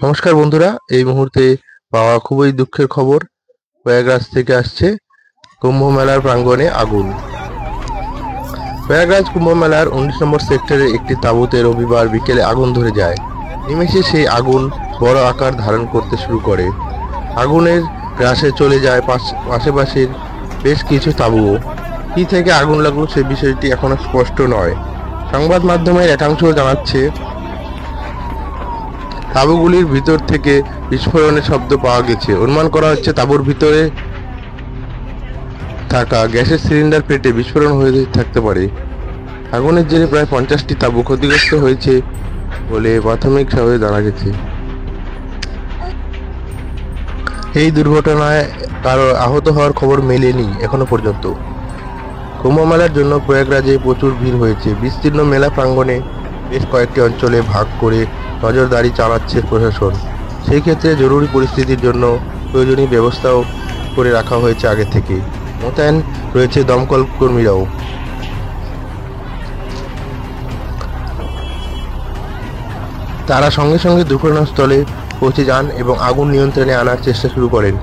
নমস্কার বন্ধুরা, এই মুহূর্তে পাওয়া খুবই দুঃখের খবর। প্রয়াগরাজ থেকে আসছে। কুম্ভ মেলার প্রাঙ্গণে আগুন। প্রয়াগরাজ কুম্ভ মেলার 19 নম্বর সেক্টরে একটি তাঁবুতে রবিবার বিকেলে আগুন ধরে যায়। নিমেষে সেই আগুন বড় আকার ধারণ করতে শুরু করে। আগুনের গ্রাসে চলে যায় আশেপাশের বেশ কিছু তাঁবুও। কি থেকে আগুন লাগলো সে বিষয়টি এখনো স্পষ্ট নয়। সংবাদ মাধ্যমের একাংশ জানাচ্ছে, তাঁবুগুলির ভিতর থেকে বিস্ফোরণের শব্দ পাওয়া গেছে। অনুমান করা হচ্ছে তাঁবুর ভিতরে থাকা গ্যাসের সিলিন্ডার ফেটে বিস্ফোরণ হয়ে থাকতে পারে। আগুনের জেরে প্রায় 50টি তাঁবু ক্ষতিগ্রস্ত হয়েছে বলে প্রাথমিকভাবে জানা গেছে। এই দুর্ঘটনায় কারো আহত হওয়ার খবর মেলেনি এখনো পর্যন্ত। কুম্ভ মেলার জন্য প্রয়াগরাজে প্রচুর ভিড় হয়েছে। বিস্তীর্ণ মেলা প্রাঙ্গণে বেশ কয়েকটি অঞ্চলে ভাগ করে নজরদারি চালাচ্ছে প্রশাসন। সেই ক্ষেত্রে জরুরি পরিস্থিতির জন্য প্রয়োজনীয় ব্যবস্থাও করে রাখা হয়েছে আগে থেকে। মোতায়েন রয়েছে দমকল কর্মীরাও। তারা সঙ্গে সঙ্গে দুর্ঘটনাস্থলে পৌঁছে যান এবং আগুন নিয়ন্ত্রণে আনার চেষ্টা শুরু করেন।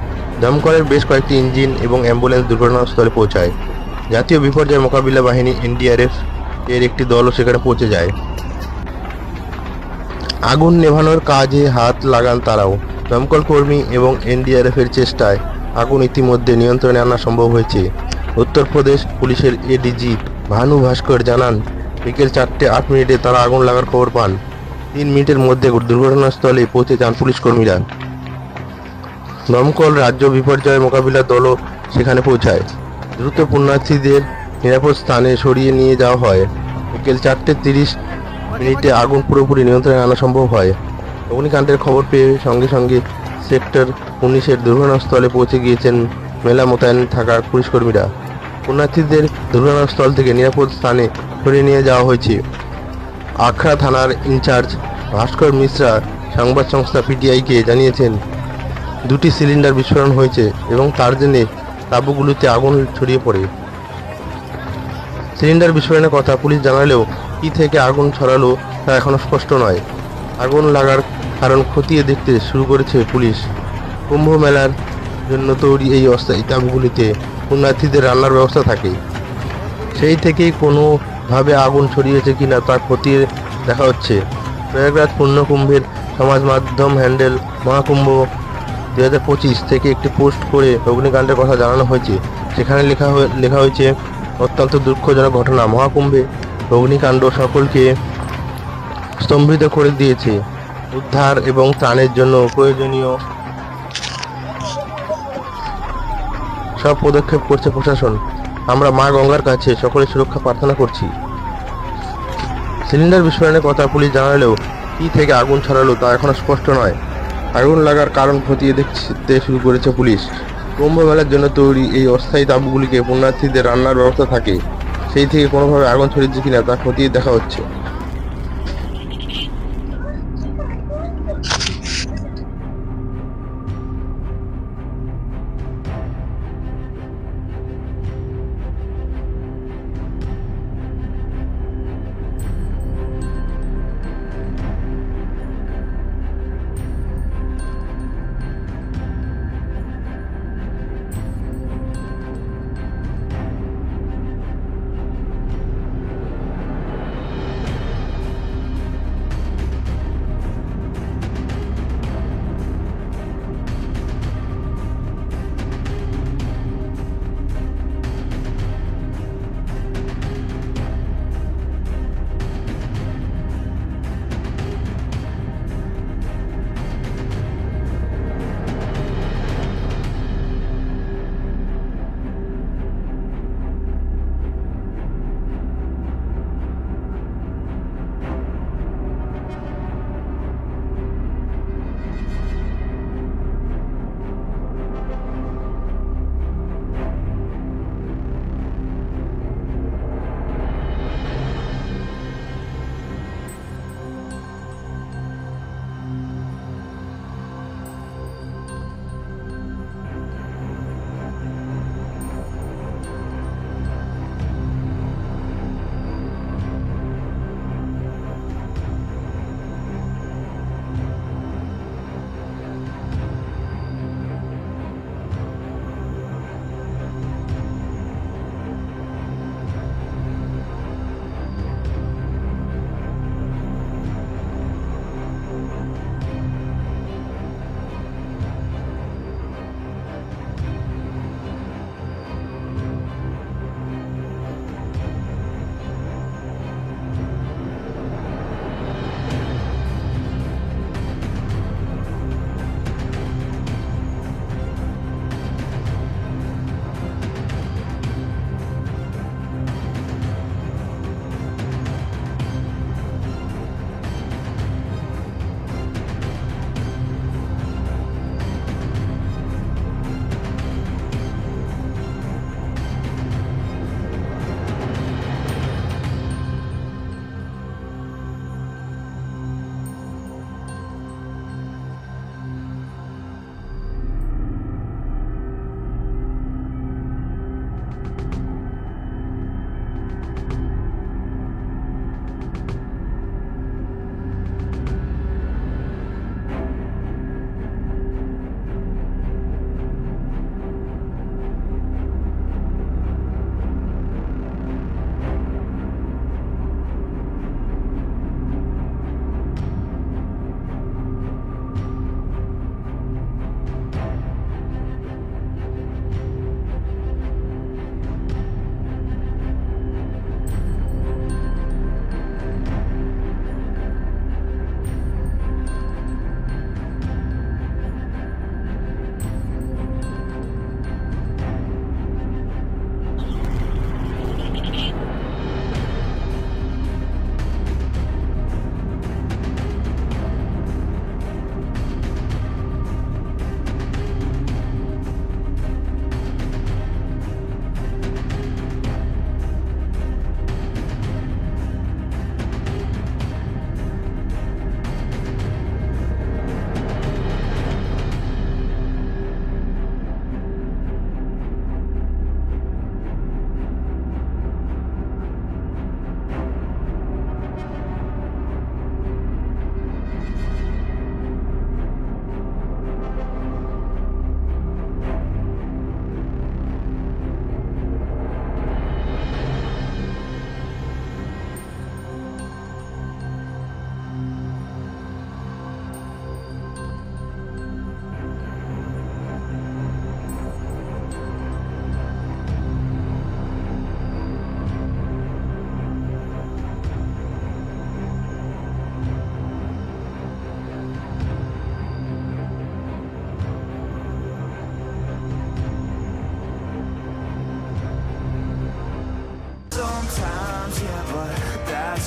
দমকলের বেশ কয়েকটি ইঞ্জিন এবং অ্যাম্বুলেন্স দুর্ঘটনাস্থলে পৌঁছায়। জাতীয় বিপর্যয় মোকাবিলা বাহিনী এনডিআরএফ এর একটি দলও সেখানে পৌঁছে যায়। আগুন নেভানোর কাজে হাত লাগান তারাও। দমকল কর্মী এবং এনডিআরএফ এর চেষ্টায় আগুন ইতিমধ্যে নিয়ন্ত্রণে আনা সম্ভব হয়েছে। উত্তরপ্রদেশ পুলিশের এডিজি ভানু ভাস্কর জানান, বিকেল 4:08 তারা আগুন লাগার খবর পান। 3 মিনিটের মধ্যে দুর্ঘটনাস্থলে পৌঁছে যান পুলিশ কর্মীরা। দমকল, রাজ্য বিপর্যয় মোকাবিলা দলও সেখানে পৌঁছায়। দ্রুত পুণ্যার্থীদের নিরাপদ স্থানে সরিয়ে নিয়ে যাওয়া হয়। বিকেল 4:30 আগুন পুরোপুরি নিয়ন্ত্রণে আনা সম্ভব হয়। অগ্নিকাণ্ডের খবর পেয়ে সঙ্গে সঙ্গে সেক্টর 19-এর দুর্ঘটনাস্থলে পৌঁছে গিয়েছেন মেলা মোতায়েন থাকা পুলিশকর্মীরা। পুণ্যার্থীদের দুর্ঘটনাস্থল থেকে নিরাপদ স্থানে সরিয়ে নিয়ে যাওয়া হয়েছে। আখড়া থানার ইনচার্জ ভাস্কর মিশ্রা সংবাদ সংস্থা পিটিআইকে জানিয়েছেন, 2টি সিলিন্ডার বিস্ফোরণ হয়েছে এবং তার জন্যে তাঁবুগুলোতে আগুন ছড়িয়ে পড়ে। সিলিন্ডার বিস্ফোরণের কথা পুলিশ জানালেও কি থেকে আগুন ছড়ালো তা এখনো স্পষ্ট নয়। আগুন লাগার কারণ খতিয়ে দেখতে শুরু করেছে পুলিশ। কুম্ভ মেলার জন্য তৈরি এই অস্থায়ী তাঁবুগুলিতে পুণ্যার্থীদের রান্নার ব্যবস্থা থাকে। সেই থেকেই কোনোভাবে আগুন ছড়িয়েছে কিনা তা খতিয়ে দেখা হচ্ছে। প্রয়াগরাজ পূর্ণকুম্ভের সমাজ মাধ্যম হ্যান্ডেল মহাকুম্ভ 2025 থেকে একটি পোস্ট করে অগ্নিকাণ্ডের কথা জানানো হয়েছে। সেখানে লেখা হয়েছে, অত্যন্ত দুঃখজনক ঘটনা, মহাকুম্ভে অগ্নিকাণ্ড সকলকে স্তম্ভিত করে দিয়েছে। উদ্ধার এবং ত্রাণের জন্য প্রয়োজনীয় সব পদক্ষেপ করছে প্রশাসন। আমরা মা গঙ্গার কাছে সকলের সুরক্ষা প্রার্থনা করছি। সিলিন্ডার বিস্ফোরণের কথা পুলিশ জানালেও কি থেকে আগুন ছড়ালো তা এখনো স্পষ্ট নয়। আগুন লাগার কারণ খতিয়ে দেখতে শুরু করেছে পুলিশ। কুম্ভ মেলার জন্য তৈরি এই অস্থায়ী তাঁবুগুলিকে পুণ্যার্থীদের রান্নার ব্যবস্থা থাকে। সেই থেকে কোনোভাবে আগুন ছড়িয়েছে কিনা তা খতিয়ে দেখা হচ্ছে।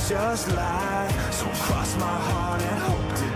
just life. So cross my heart and hope to